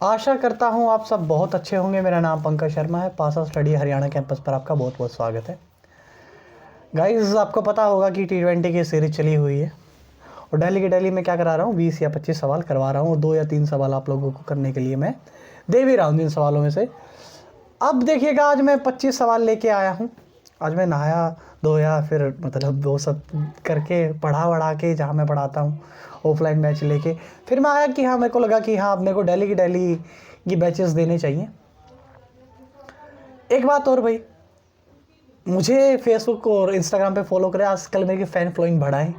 आशा करता हूँ आप सब बहुत अच्छे होंगे। मेरा नाम पंकज शर्मा है। Pass out study Haryana campus पर आपका बहुत बहुत स्वागत है। गाइस, आपको पता होगा कि T20 की सीरीज चली हुई है और दिल्ली में क्या करा रहा हूँ, 20 या 25 सवाल करवा रहा हूँ और 2 या 3 सवाल आप लोगों को करने के लिए मैं दे भी रहा हूँ इन सवालों में से। अब देखिएगा, आज मैं 25 सवाल लेके आया हूँ। आज मैं नहाया धोया, फिर मतलब वो सब करके पढ़ा वढ़ा के, जहाँ मैं पढ़ाता हूँ ऑफलाइन बैच लेके, फिर मैं आया कि हाँ, मेरे को लगा कि हाँ, अब मेरे को डेली की बैचेस देने चाहिए। एक बात और भाई, मुझे फेसबुक और इंस्टाग्राम पे फॉलो करें, आजकल मेरी फ़ैन फॉलोइंग बढ़ाएं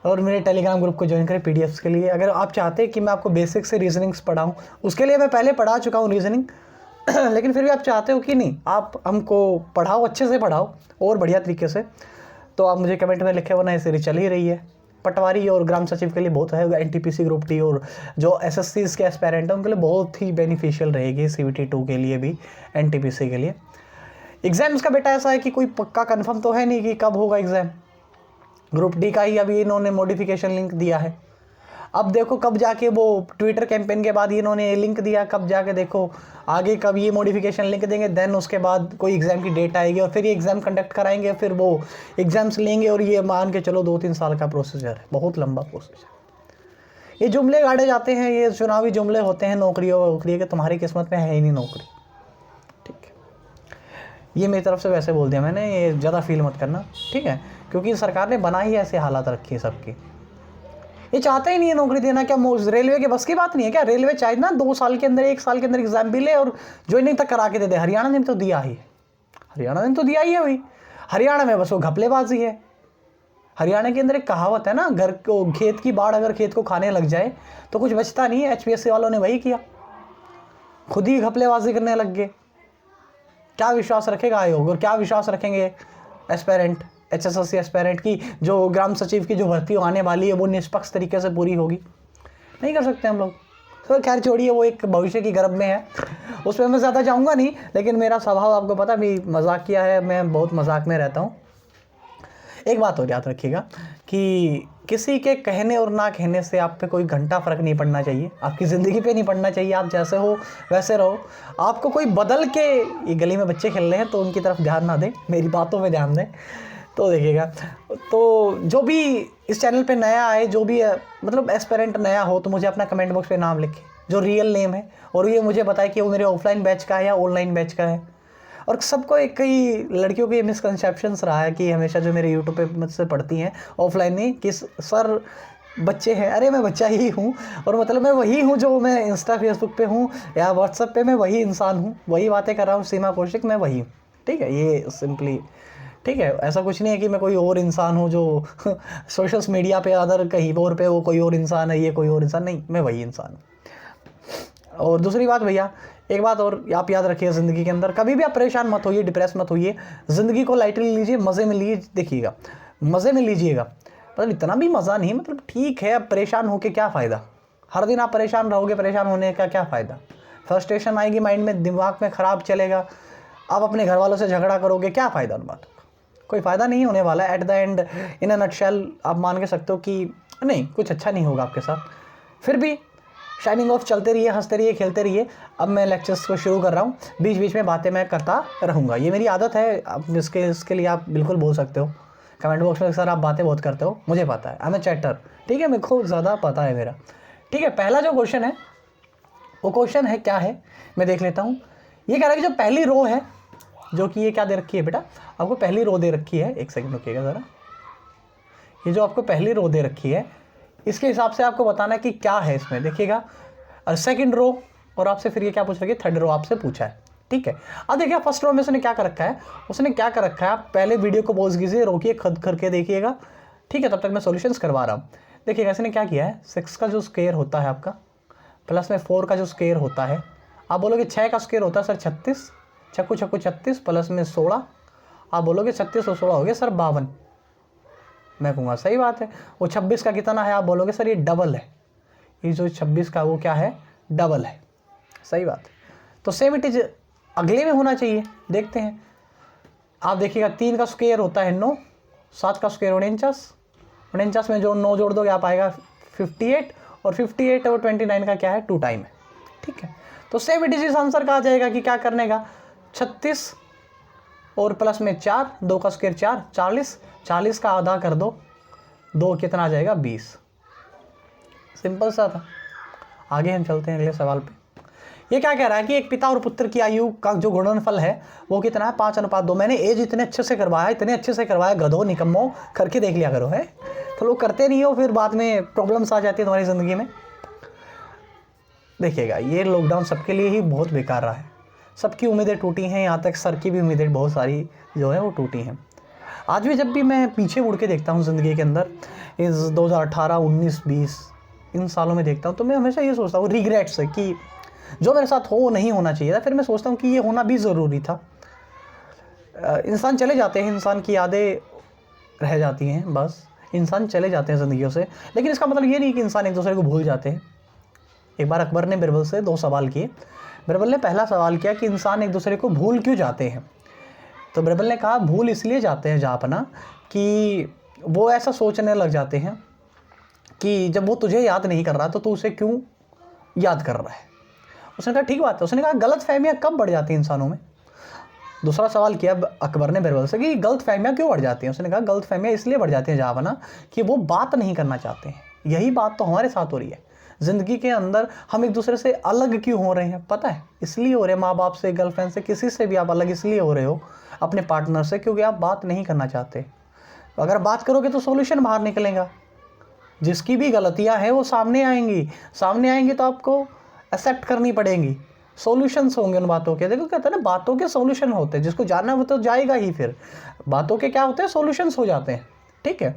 और मेरे टेलीग्राम ग्रुप को ज्वाइन करें पीडीएफ्स के लिए। अगर आप चाहते हैं कि मैं आपको बेसिक से रीजनिंग्स पढ़ाऊँ, उसके लिए मैं पहले पढ़ा चुका हूँ रीजनिंग लेकिन फिर भी आप चाहते हो कि नहीं, आप हमको पढ़ाओ, अच्छे से पढ़ाओ और बढ़िया तरीके से, तो आप मुझे कमेंट में लिखे, वरना ये सीरीज चल ही रही है। पटवारी और ग्राम सचिव के लिए बहुत है, एनटीपीसी ग्रुप डी और जो एसएससी के एस्पायरेंट हैं उनके लिए बहुत ही बेनिफिशियल रहेगी, CVT 2 के लिए भी, एनटीपीसी के लिए। एग्ज़ाम्स का बेटा ऐसा है कि कोई पक्का कंफर्म तो है नहीं कि कब होगा एग्ज़ाम। ग्रुप डी का ही अभी इन्होंने मॉडिफिकेशन लिंक दिया है। अब देखो कब जाके वो ट्विटर कैंपेन के बाद ही इन्होंने ये लिंक दिया, कब जाके देखो आगे कब ये मॉडिफिकेशन लिंक देंगे, देन उसके बाद कोई एग्ज़ाम की डेट आएगी और फिर ये एग्ज़ाम कंडक्ट कराएंगे, फिर वो एग्ज़ाम्स लेंगे और ये मान के चलो 2-3 साल का प्रोसीजर है, बहुत लंबा प्रोसीजर। ये जुमले गाड़े जाते हैं, ये चुनावी जुमले होते हैं, नौकरी के तुम्हारी किस्मत में है ही नहीं नौकरी, ठीक है। ये मेरी तरफ से वैसे बोल दिया मैंने, ये ज़्यादा फील मत करना, ठीक है, क्योंकि सरकार ने बना ही ऐसे हालात रखी है सबकी। ये चाहते ही नहीं है नौकरी देना। क्या रेलवे के बस की बात नहीं है क्या? रेलवे चाहे ना 2 साल के अंदर, 1 साल के अंदर एग्जाम भी ले और ज्वाइनिंग तक करा के दे दे। हरियाणा ने तो दिया ही है, हरियाणा ने तो दिया ही है भाई। हरियाणा में बस वो घपलेबाजी है। हरियाणा के अंदर एक कहावत है ना, घर को खेत की बाढ़ अगर खेत को खाने लग जाए तो कुछ बचता नहीं है। HPSC वालों ने वही किया, खुद ही घपलेबाजी करने लग गए। क्या विश्वास रखेगा आयोग और क्या विश्वास रखेंगे एस्पायरेंट, HSSC एस्पायरेंट की जो ग्राम सचिव की जो भर्ती आने वाली है वो निष्पक्ष तरीके से पूरी होगी? नहीं कर सकते हम लोग। तो खैर छोड़िए, वो एक भविष्य की गर्भ में है, उस पर मैं ज़्यादा जाऊँगा नहीं। लेकिन मेरा स्वभाव आपको पता भी, मजाकिया है, मैं बहुत मजाक में रहता हूँ। एक बात और याद रखिएगा कि किसी के कहने और ना कहने से आप पे कोई घंटा फ़र्क नहीं पड़ना चाहिए, आपकी ज़िंदगी पे नहीं पड़ना चाहिए। आप जैसे हो वैसे रहो। आपको कोई बदल के, ये गली में बच्चे खेल रहे हैं तो उनकी तरफ ध्यान ना दें, मेरी बातों में ध्यान दें। तो देखिएगा, तो जो भी इस चैनल पे नया आए, जो भी मतलब एस्पिरेंट नया हो, तो मुझे अपना कमेंट बॉक्स पे नाम लिखे, जो रियल नेम है, और ये मुझे बताए कि वो मेरे ऑफलाइन बैच का है या ऑनलाइन बैच का है। और सबको एक, कई लड़कियों के मिसकंसेप्शंस रहा है कि हमेशा जो मेरे यूट्यूब पे मुझसे पढ़ती हैं ऑफलाइन नहीं, कि सर बच्चे हैं। अरे मैं बच्चा ही हूँ, और मतलब मैं वही हूँ जो मैं इंस्टा फेसबुक पे हूँ या व्हाट्सएप पे, मैं वही इंसान हूँ, वही बातें कर रहा हूँ। सीमा कौशिक मैं वही हूँ, ठीक है, ये सिंपली, ठीक है। ऐसा कुछ नहीं है कि मैं कोई और इंसान हूँ जो सोशल मीडिया पे अदर कहीं और पे वो कोई और इंसान है, ये कोई और इंसान नहीं, मैं वही इंसान हूँ। और दूसरी बात भैया, एक बात और आप याद रखिए, ज़िंदगी के अंदर कभी भी आप परेशान मत होइए, डिप्रेस मत होइए। ज़िंदगी को लाइटली लीजिए, मज़े में लीजिए। देखिएगा, मज़े में लीजिएगा, मतलब इतना भी मज़ा नहीं, मतलब ठीक है। अब परेशान होके क्या फ़ायदा? हर दिन आप परेशान रहोगे, परेशान होने का क्या फ़ायदा? फ्रस्ट्रेशन आएगी माइंड में, दिमाग में ख़राब चलेगा, आप अपने घर वालों से झगड़ा करोगे, क्या फ़ायदा उन बातों का? कोई फ़ायदा नहीं होने वाला है। At the end, in a nutshell, आप मान के सकते हो कि नहीं, कुछ अच्छा नहीं होगा आपके साथ। फिर भी शाइनिंग ऑफ चलते रहिए, हंसते रहिए, खेलते रहिए। अब मैं लेक्चर्स को शुरू कर रहा हूँ, बीच बीच में बातें मैं करता रहूँगा, ये मेरी आदत है। अब इसके लिए आप बिल्कुल बोल सकते हो कमेंट बॉक्स में, सर आप बातें बहुत करते हो, मुझे पता है, आई एम ए चैटर, ठीक है, मेरे को ज़्यादा पता है मेरा, ठीक है। पहला जो क्वेश्चन है, वो क्वेश्चन है क्या है, मैं देख लेता हूँ। ये कह रहा है कि जो पहली रो है, जो कि ये क्या दे रखी है बेटा, आपको पहली रो दे रखी है, एक सेकंड रुकिएगा ज़रा। ये जो आपको पहली रो दे रखी है, इसके हिसाब से आपको बताना है कि क्या है इसमें। देखिएगा, सेकंड रो, और आपसे फिर ये क्या पूछ रही है, थर्ड रो आपसे पूछा है, ठीक है। अब देखिए फर्स्ट रो में उसने क्या कर रखा है, आप पहले वीडियो को पॉज कीजिए, रोकिए, खुद करके देखिएगा, ठीक है। तब तक मैं सॉल्यूशंस करवा रहा हूँ। देखिएगा, इसने क्या किया है, 6 का जो स्क्वायर होता है आपका, प्लस में 4 का जो स्क्वायर होता है, आप बोलोगे 6 का स्क्वायर होता है सर 36, छक्कू 36, प्लस में 16, आप बोलोगे 36 और 16 हो गया सर 52। मैं कहूँगा सही बात है। वो 26 का कितना है, आप बोलोगे सर ये डबल है, ये जो 26 का वो क्या है, डबल है, सही बात है। तो सेम इट इज अगले में होना चाहिए, देखते हैं। आप देखिएगा, 3 का स्क्वायर होता है 9, 7 का स्क्वायर 49 में जो 9 जोड़ दोगे आप आएगा 58, और 58 और 29 का क्या है, 2 टाइम है, ठीक है, तो 76 इस आंसर का आ जाएगा कि क्या करने का, 36 और प्लस में 4, 2 का स्क्वायर 4, 40, 40 का आधा कर दो 2, कितना आ जाएगा 20। सिंपल सा था। आगे हम चलते हैं अगले सवाल पे। ये क्या कह रहा है कि एक पिता और पुत्र की आयु का जो गुणनफल है वो कितना है, 5:2। मैंने एज इतने अच्छे से करवाया, गधो निकम्मो, करके देख लिया करो है, तो लोग करते नहीं हो, फिर बाद में प्रॉब्लम्स आ जाती है तुम्हारी ज़िंदगी में। देखिएगा, ये लॉकडाउन सबके लिए ही बहुत बेकार रहा है, सबकी उम्मीदें टूटी हैं, यहाँ तक सर की भी उम्मीदें बहुत सारी जो है वो टूटी हैं। आज भी जब भी मैं पीछे मुड़ के देखता हूँ ज़िंदगी के अंदर, इस 2018, 19, 20 इन सालों में देखता हूँ, तो मैं हमेशा ये सोचता हूँ रिग्रेट्स है कि जो मेरे साथ हो नहीं होना चाहिए था। फिर मैं सोचता हूँ कि ये होना भी ज़रूरी था। इंसान चले जाते हैं, इंसान की यादें रह जाती हैं, बस इंसान चले जाते हैं ज़िंदगियों से, लेकिन इसका मतलब ये नहीं कि इंसान एक दूसरे को भूल जाते हैं। एक बार अकबर ने बिरबल से 2 सवाल किए। बिरबल ने पहला सवाल किया कि इंसान एक दूसरे को भूल क्यों जाते हैं। तो बिरबल ने कहा भूल इसलिए जाते हैं जापना कि वो ऐसा सोचने लग जाते हैं कि जब वो तुझे याद नहीं कर रहा तो तू उसे क्यों याद कर रहा है। उसने कहा ठीक बात है। उसने कहा गलत फहमियाँ कब बढ़ जाती हैं इंसानों में। दूसरा सवाल किया अकबर ने बिरबल से कि गलत फहमियाँ क्यों बढ़ जाती हैं। उसने कहा गलत फहमियाँ इसलिए बढ़ जाती हैं जापना कि वो बात नहीं करना चाहते हैं। यही बात तो हमारे साथ हो रही है ज़िंदगी के अंदर। हम एक दूसरे से अलग क्यों हो रहे हैं पता है, इसलिए हो रहे हैं। माँ बाप से, गर्लफ्रेंड से, किसी से भी आप अलग इसलिए हो रहे हो, अपने पार्टनर से, क्योंकि आप बात नहीं करना चाहते। अगर बात करोगे तो सॉल्यूशन बाहर निकलेगा। जिसकी भी गलतियां हैं वो सामने आएंगी तो आपको एक्सेप्ट करनी पड़ेंगी। सॉल्यूशंस होंगे उन बातों के। देखो कहते हैं ना, बातों के सॉल्यूशन होते हैं, जिसको जानना है वो तो जाएगा ही। फिर बातों के क्या होते हैं, सॉल्यूशंस हो जाते हैं। ठीक है,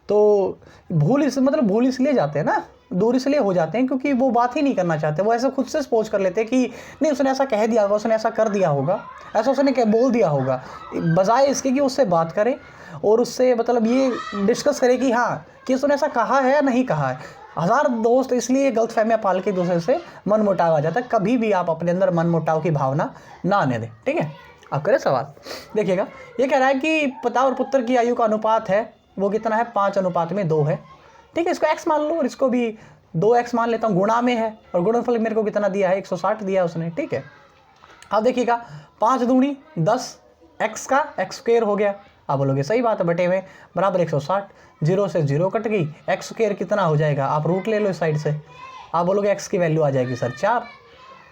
तो भूल इसलिए जाते हैं ना, दूर इसलिए हो जाते हैं क्योंकि वो बात ही नहीं करना चाहते। वो ऐसे खुद से सपोज कर लेते हैं कि नहीं उसने ऐसा कह दिया होगा, उसने ऐसा कर दिया होगा, ऐसा उसने बोल दिया होगा, बजाय इसके कि उससे बात करें और उससे मतलब ये डिस्कस करें कि हाँ कि उसने ऐसा कहा है या नहीं कहा है। 1000 दोस्त इसलिए गलतफहमियां पाल के एक दूसरे से मन मुटाव आ जाता है। कभी भी आप अपने अंदर मन मुटाव की भावना ना आने दें। ठीक है, अब करें सवाल। देखिएगा, ये कह रहा है कि पिता और पुत्र की आयु का अनुपात है वो कितना है, 5:2 है। ठीक है, इसको x मान लो और इसको भी 2x मान लेता हूँ। गुणा में है और गुणनफल मेरे को कितना दिया है, 160 दिया उसने। ठीक है, अब देखिएगा 5 दूनी 10, x का x स्क्वायर हो गया। आप बोलोगे सही बात है, बटे में बराबर 160, 0 से 0 कट गई, x स्क्वायर कितना हो जाएगा, आप रूट ले लो इस साइड से। आप बोलोगे x की वैल्यू आ जाएगी सर 4।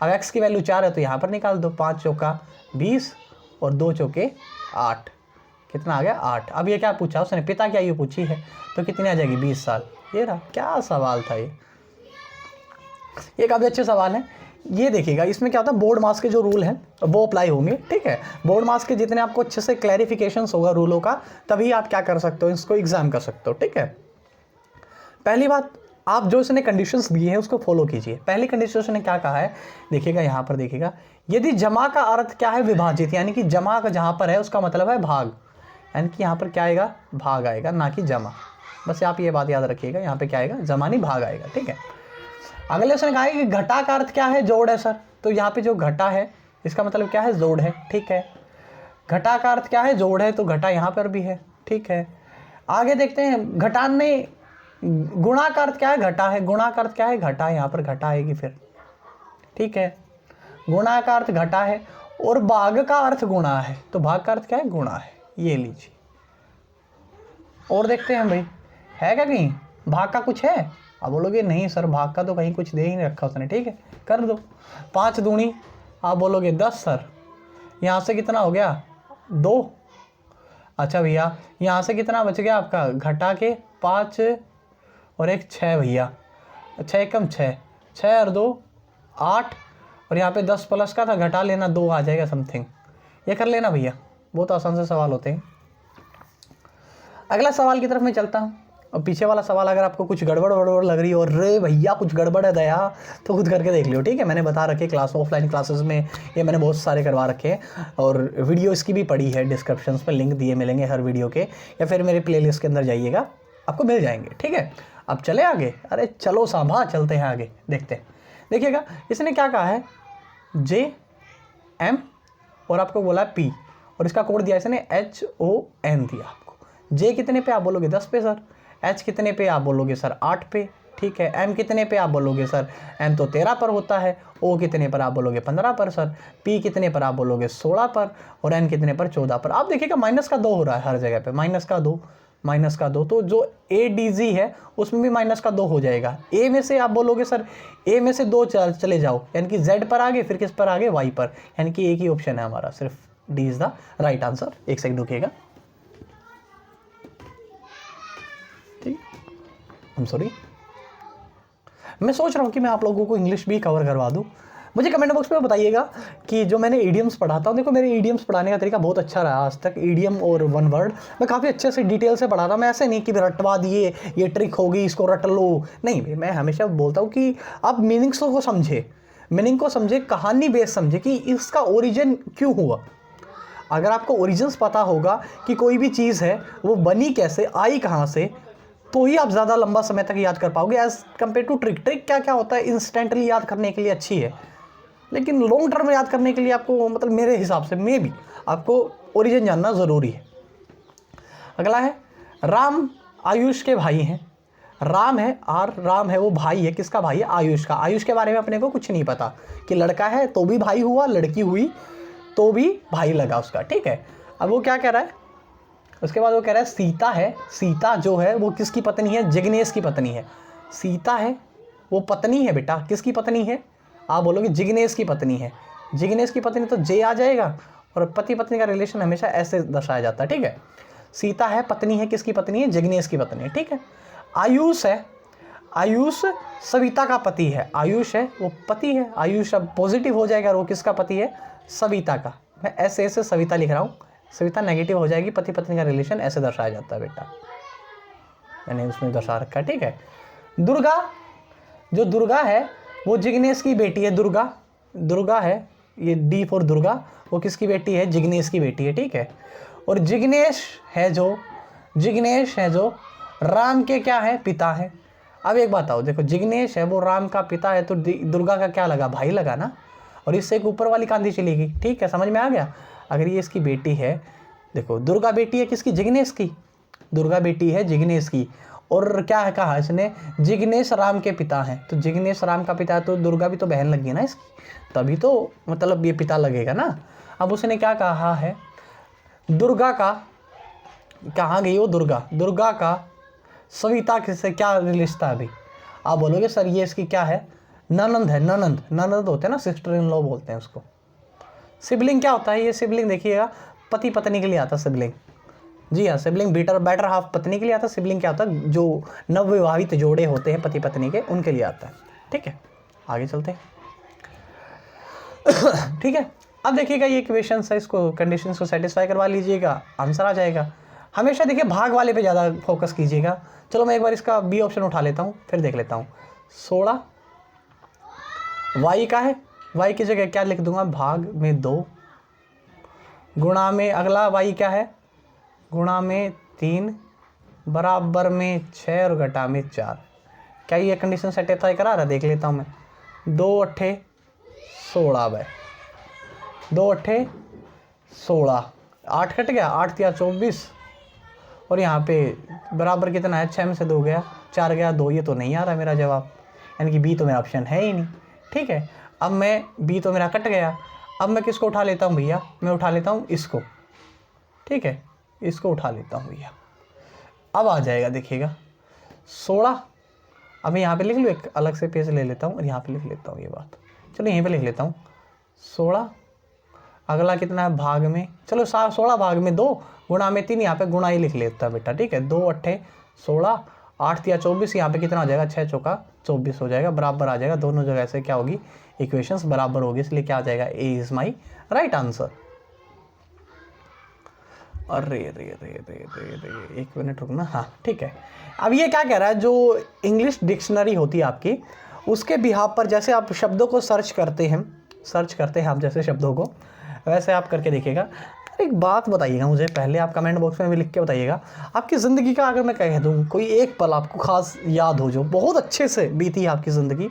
अब x की वैल्यू 4 है तो यहाँ पर निकाल दो, 5 चौका 20 और 2 चौके 8, कितना आ गया 8। अब ये क्या पूछा उसने, पिता की आयु पूछी है तो कितनी आ जाएगी 20 साल। ये रहा, क्या सवाल था ये काफ़ी अच्छे सवाल है। ये देखिएगा, इसमें क्या होता है, बोर्ड मार्क्स के जो रूल हैं वो अप्लाई होंगे। ठीक है, बोर्ड मार्क्स के जितने आपको अच्छे से क्लैरिफिकेशंस होगा रूलों का, तभी आप क्या कर सकते हो, इसको एग्जाम कर सकते हो। ठीक है, पहली बात, आप जो इसने कंडीशंस दिए हैं उसको फॉलो कीजिए। पहली कंडीशन उसने क्या कहा है, देखिएगा यहाँ पर देखिएगा, यदि जमा का अर्थ क्या है, विभाजित, यानी कि जमा का जहाँ पर है उसका मतलब है भाग, यानी कि यहाँ पर क्या आएगा, भाग आएगा, ना कि जमा। बस आप ये बात याद रखिएगा, यहाँ पे क्या आएगा, जमा नहीं भाग आएगा। ठीक है, अगले उसने कहा कि घटा का अर्थ क्या है, जोड़ है सर। तो यहाँ पे जो घटा है इसका मतलब क्या है, जोड़ है। ठीक है, घटा का अर्थ क्या है, जोड़ है, तो घटा यहाँ पर भी है। ठीक है, आगे देखते हैं, घटाने, गुणा का अर्थ क्या है, घटा है, गुणा का अर्थ क्या है, घटा, यहाँ पर घटा आएगी फिर। ठीक है, गुणा का अर्थ घटा है और भाग का अर्थ गुणा है, तो भाग का अर्थ क्या है, गुणा है। ये लीजिए, और देखते हैं भाई है क्या कहीं भाग का कुछ है। आप बोलोगे नहीं सर, भाग का तो कहीं कुछ दे ही नहीं रखा उसने। ठीक है, कर दो, 5 दूनी, आप बोलोगे 10 सर, यहाँ से कितना हो गया 2। अच्छा भैया, यहाँ से कितना बच गया आपका, घटा के 5 और 1 6 भैया, 6 कम 6, 6 और 2 8, और यहाँ पे 10 प्लस का था, घटा लेना 2 आ जाएगा समथिंग। ये कर लेना भैया, बहुत आसान से सवाल होते हैं। अगला सवाल की तरफ मैं चलता हूँ। और पीछे वाला सवाल अगर आपको कुछ गड़बड़ लग रही है और रे भैया कुछ गड़बड़ है दया, तो खुद करके देख लियो। ठीक है, मैंने बता रखे क्लास, ऑफलाइन क्लासेस में ये मैंने बहुत सारे करवा रखे हैं, और वीडियो इसकी भी पड़ी है, डिस्क्रिप्शन में लिंक दिए मिलेंगे हर वीडियो के, या फिर मेरे प्लेलिस्ट के अंदर जाइएगा, आपको मिल जाएंगे। ठीक है, अब चले आगे, अरे चलो सांभा, चलते हैं आगे, देखते हैं। देखिएगा, इसने क्या कहा है, JM और आपको बोला P, और इसका कोड दिया इसने HON दिया आपको। J कितने पे, आप बोलोगे 10 पे सर। H कितने पे, आप बोलोगे सर 8 पे। ठीक है। एम कितने पे आप बोलोगे सर, एम तो 13 पर होता है। ओ कितने पर आप बोलोगे 15 पर सर। पी कितने पर आप बोलोगे 16 पर। और एन कितने पर 14 पर। आप देखिएगा -2 हो रहा है हर जगह पे, -2 तो जो ए डी जी है उसमें भी -2 हो जाएगा। ए में से आप बोलोगे सर, ए में से 2 चले जाओ, यानी कि जेड पर आगे, फिर किस पर आगे, वाई पर, यानी कि एक ही ऑप्शन है हमारा, सिर्फ D is the right answer. एक सेकंड रुकिएगा, ठीक, आई एम सॉरी, मैं सोच रहा हूँ कि मैं आप लोगों को इंग्लिश भी कवर करवा दूँ। मुझे कमेंट बॉक्स में बताइएगा कि जो मैंने ईडियम्स पढ़ाता हूँ, देखो मेरे ईडियम्स पढ़ाने का तरीका बहुत अच्छा रहा आज तक। ईडियम और वन वर्ड मैं काफ़ी अच्छे से डिटेल से पढ़ाता हूँ। मैं ऐसे नहीं कि रटवा दिए, ये ट्रिक होगी इसको रट लो, नहीं, मैं हमेशा बोलता हूँ कि आप मीनिंग्स को समझे, मीनिंग को समझे, कहानी बेस समझे कि इसका ओरिजिन क्यों हुआ। अगर आपको ओरिजिन्स पता होगा कि कोई भी चीज़ है वो बनी कैसे, आई कहाँ से, तो ही आप ज़्यादा लंबा समय तक याद कर पाओगे as compare to trick. Trick क्या क्या होता है, इंस्टेंटली याद करने के लिए अच्छी है, लेकिन लॉन्ग टर्म याद करने के लिए आपको, मतलब मेरे हिसाब से मे भी आपको ओरिजिन जानना ज़रूरी है। अगला है, राम आयुष के भाई हैं। राम है, राम है, वो भाई है, किसका भाई है, आयुष का। आयुष के बारे में अपने को कुछ नहीं पता कि लड़का है तो भी भाई हुआ, लड़की हुई तो भी भाई लगा उसका, ठीक है। अब वो क्या कह रहा है, उसके बाद वो कह रहा है सीता है, सीता जो है वो किसकी पत्नी है, जिग्नेश की पत्नी है। सीता है वो पत्नी है बेटा, किसकी पत्नी है, आप बोलोगे जिग्नेश की पत्नी है। जिग्नेश की पत्नी तो जे आ जाएगा, और पति पत्नी का रिलेशन हमेशा ऐसे दर्शाया जाता है, ठीक है। सीता है, पत्नी है, किसकी पत्नी है, जिग्नेश की पत्नी है, ठीक है। आयुष है, आयुष सविता का पति है। आयुष है वो पति है, आयुष अब पॉजिटिव हो जाएगा, वो किसका पति है, सविता का। मैं ऐसे ऐसे सविता लिख रहा हूँ, सविता नेगेटिव हो जाएगी, पति पत्नी का रिलेशन ऐसे दर्शाया जाता है बेटा, मैंने उसमें दर्शा रखा है, ठीक है। दुर्गा, जो दुर्गा है वो जिग्नेश की बेटी है। दुर्गा, दुर्गा है, ये डी फॉर दुर्गा, वो किसकी बेटी है, जिग्नेश की बेटी है, ठीक है। और जिग्नेश है जो, जिग्नेश है जो राम के क्या है, पिता है। अब एक बात आओ, देखो जिग्नेश है वो राम का पिता है, तो दुर्गा का क्या लगा, भाई लगा ना, और इससे एक ऊपर वाली कांधी चलेगी, ठीक है, समझ में आ गया। अगर ये इसकी बेटी है, देखो दुर्गा बेटी है किसकी, जिग्नेश की, दुर्गा बेटी है जिग्नेश की, और क्या है कहा इसने, जिग्नेश राम के पिता हैं, तो जिग्नेश राम का पिता है, तो दुर्गा भी तो बहन लगी ना इसकी, तभी तो मतलब ये पिता लगेगा ना। अब उसने क्या कहा है, दुर्गा का, कहाँ गई वो दुर्गा, दुर्गा का सविता से क्या रिश्ता है अभी, आप बोलोगे सर ये इसकी क्या है, ननंद है, ननंद, ननंद होते हैं ना, सिस्टर इन लॉ बोलते हैं उसको। सिबलिंग क्या होता है, ये सिबलिंग देखिएगा पति पत्नी के लिए आता है सिबलिंग, जी हाँ, सिबलिंग बेटर हाफ पत्नी के लिए आता है। सिबलिंग क्या होता है, जो नवविवाहित जोड़े होते हैं पति पत्नी के, उनके लिए आता है, ठीक है। आगे चलते हैं ठीक है। अब देखिएगा ये इक्वेशन है, इसको कंडीशंस को सेटिस्फाई करवा लीजिएगा, आंसर आ जाएगा। हमेशा देखिए भाग वाले पे ज़्यादा फोकस कीजिएगा। चलो मैं एक बार इसका बी ऑप्शन उठा लेता हूँ, फिर देख लेता हूँ। 16 वाई का है, वाई की जगह क्या लिख दूंगा, भाग में 2, गुणा में अगला वाई क्या है, गुणा में 3, बराबर में 6 और घटा में 4। क्या ये कंडीशन सेटिस्फाई करा रहा, देख लेता हूँ मैं। 2 अट्ठे 16 भाई, 2 अट्ठे 16, 8 कट गया, 8 तिया 24, और यहाँ पे बराबर कितना है, 6 में से 2 गया, 4 गया 2, ये तो नहीं आ रहा मेरा जवाब, यानी कि बी तो मेरा ऑप्शन है ही नहीं, ठीक है। अब मैं बी तो मेरा कट गया, अब मैं किसको उठा लेता हूँ भैया, मैं उठा लेता हूँ इसको, ठीक है, इसको उठा लेता हूँ भैया। अब आ जाएगा देखिएगा 16, अब मैं यहाँ पे लिख लूँ, एक अलग से पेज ले लेता हूँ और यहाँ पे लिख लेता हूँ ये बात, चलो यहीं पे लिख लेता हूँ 16, अगला कितना है भाग में, चलो 16 भाग में 2, गुणा में 3, यहाँ पे गुणा ही लिख लेता है बेटा, ठीक है। 2 अट्ठे 16, 8 तिया 24, यहाँ पे कितना हो जाएगा, 6 चौका 24 हो जाएगा, बराबर आ जाएगा, दोनों जगह से क्या होगी, इक्वेशंस बराबर होगी, इसलिए क्या आ जाएगा, ए इज माई राइट आंसर। अरे रे रे रे रे रे, 1 मिनट रुकना, हाँ ठीक है। अब ये क्या कह रहा है, जो इंग्लिश डिक्शनरी होती है आपकी, उसके बिहाफ पर जैसे आप शब्दों को सर्च करते हैं आप जैसे शब्दों को, वैसे आप करके देखिएगा। एक बात बताइएगा मुझे, पहले आप कमेंट बॉक्स में भी लिख के बताइएगा, आपकी ज़िंदगी का अगर मैं कह दूँ कोई एक पल आपको खास याद हो जो बहुत अच्छे से बीती है आपकी ज़िंदगी।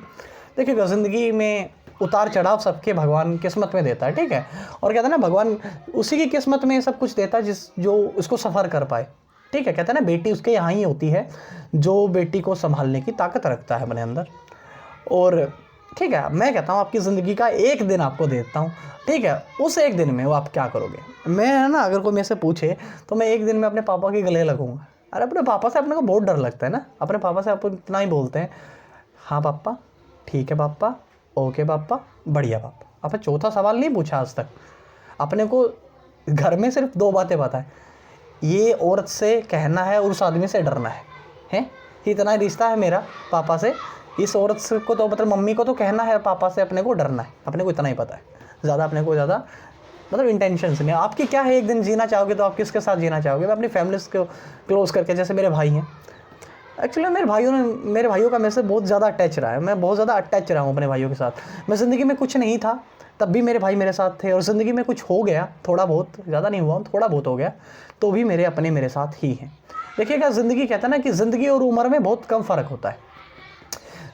देखिएगा ज़िंदगी में उतार चढ़ाव सबके भगवान किस्मत में देता है, ठीक है, और कहते हैं ना भगवान उसी की किस्मत में सब कुछ देता है जो उसको सफ़र कर पाए, ठीक है, कहते हैं ना बेटी उसके यहाँ ही होती है जो बेटी को संभालने की ताकत रखता है अपने अंदर। और ठीक है, मैं कहता हूँ आपकी ज़िंदगी का एक दिन आपको देता हूँ, ठीक है, उस एक दिन में वो आप क्या करोगे? मैं है ना, अगर कोई मेरे से पूछे तो मैं एक दिन में अपने पापा के गले लगूंगा। अरे अपने पापा से अपने को बहुत डर लगता है ना, अपने पापा से आप इतना ही बोलते हैं, हाँ पापा, ठीक है पापा, ओके पापा, बढ़िया पापा। आपने चौथा सवाल नहीं पूछा आज तक। अपने को घर में सिर्फ 2 बातें पता है, ये औरत से कहना है और उस आदमी से डरना है? इतना ही रिश्ता है मेरा पापा से, इस औरत को तो मतलब मम्मी को तो कहना है, पापा से अपने को डरना है, अपने को इतना ही पता है। ज़्यादा अपने को ज़्यादा मतलब इंटेंशंस नहीं। आपकी क्या है, एक दिन जीना चाहोगे तो आप किसके साथ जीना चाहोगे? मैं अपनी फैमिली को क्लोज करके, जैसे मेरे भाई हैं, एक्चुअली मेरे भाइयों का मेरे से बहुत ज़्यादा अटैच रहा है, मैं बहुत ज़्यादा अटैच रहा हूँ अपने भाइयों के साथ। मैं ज़िंदगी में कुछ नहीं था तब भी मेरे भाई मेरे साथ थे, और ज़िंदगी में कुछ हो गया थोड़ा बहुत, ज़्यादा नहीं हुआ, थोड़ा बहुत हो गया, तो भी मेरे अपने मेरे साथ ही हैं। देखिएगा, ज़िंदगी कहता है ना कि ज़िंदगी और उम्र में बहुत कम फ़र्क होता है।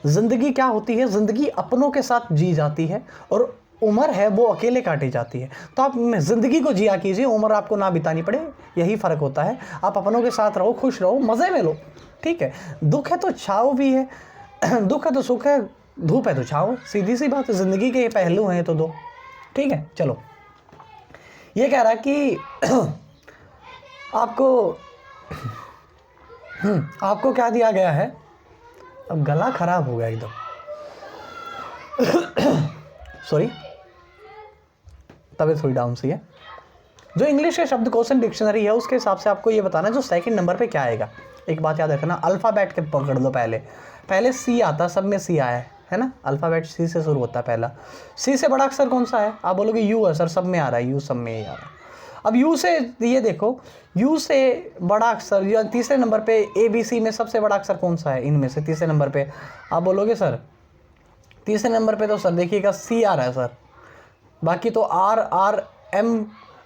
ज़िंदगी क्या होती है? ज़िंदगी अपनों के साथ जी जाती है और उम्र है वो अकेले काटी जाती है। तो आप ज़िंदगी को जिया कीजिए, उम्र आपको ना बितानी पड़े, यही फ़र्क होता है। आप अपनों के साथ रहो, खुश रहो, मज़े में लो, ठीक है। दुख है तो छाव भी है, दुख है तो सुख है, धूप है तो छाव, सीधी सी बात है। ज़िंदगी के ये पहलू हैं तो दो, ठीक है। चलो, ये कह रहा है कि आपको क्या दिया गया है? अब गला खराब हो गया एकदम, सॉरी, तबीयत थोड़ी डाउन सी है। जो इंग्लिश के शब्दकोश डिक्शनरी है उसके हिसाब से आपको ये बताना है जो सेकंड नंबर पे क्या आएगा। एक बात याद रखना, अल्फ़ाबेट के पकड़ लो। पहले सी आता, सब में सी आया है ना, अल्फ़ाबेट सी से शुरू होता है पहला। सी से बड़ा अक्षर कौन सा है? आप बोलोगे यू है सर, सब में आ रहा है, यू सब में ही आ रहा है। अब यू से ये देखो, यू से बड़ा अक्षर या तीसरे नंबर पे ए बी सी में सबसे बड़ा अक्षर कौन सा है इनमें से? तीसरे नंबर पे आप बोलोगे सर, तीसरे नंबर पे तो सर देखिएगा सी आ रहा है सर, बाकी तो आर एम,